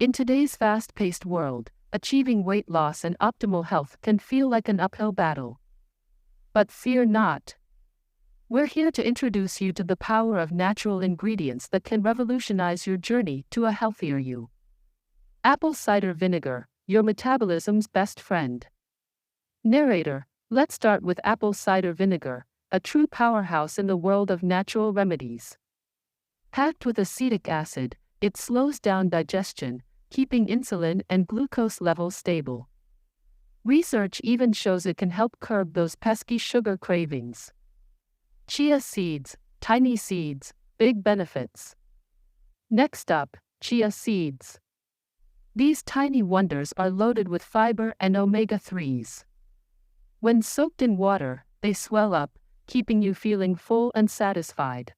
In today's fast-paced world, achieving weight loss and optimal health can feel like an uphill battle. But fear not. We're here to introduce you to the power of natural ingredients that can revolutionize your journey to a healthier you. Apple cider vinegar, your metabolism's best friend. Narrator, let's start with apple cider vinegar, a true powerhouse in the world of natural remedies. Packed with acetic acid, it slows down digestion, keeping insulin and glucose levels stable. Research even shows it can help curb those pesky sugar cravings. Chia seeds, tiny seeds, big benefits. Next up, chia seeds. These tiny wonders are loaded with fiber and omega-3s. When soaked in water, they swell up, keeping you feeling full and satisfied.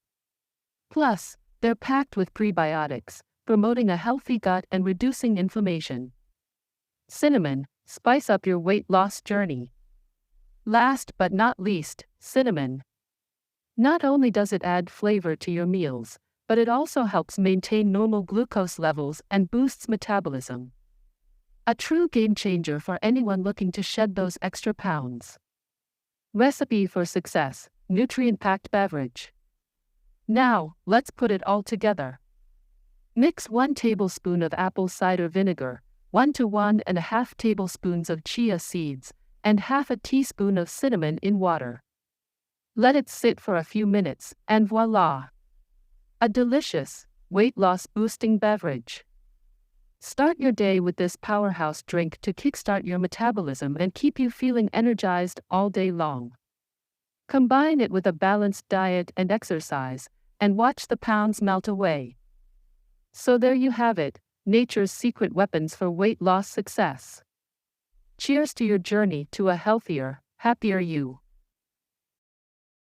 Plus, they're packed with prebiotics, promoting a healthy gut and reducing inflammation. Cinnamon, spice up your weight loss journey. Last but not least, cinnamon. Not only does it add flavor to your meals, but it also helps maintain normal glucose levels and boosts metabolism. A true game changer for anyone looking to shed those extra pounds. Recipe for success, nutrient-packed beverage. Now, let's put it all together. Mix 1 tablespoon of apple cider vinegar, 1 to 1.5 tablespoons of chia seeds, and half a teaspoon of cinnamon in water. Let it sit for a few minutes, and voila! A delicious, weight loss boosting beverage. Start your day with this powerhouse drink to kickstart your metabolism and keep you feeling energized all day long. Combine it with a balanced diet and exercise, and watch the pounds melt away. So there you have it, nature's secret weapons for weight loss success. Cheers to your journey to a healthier, happier you.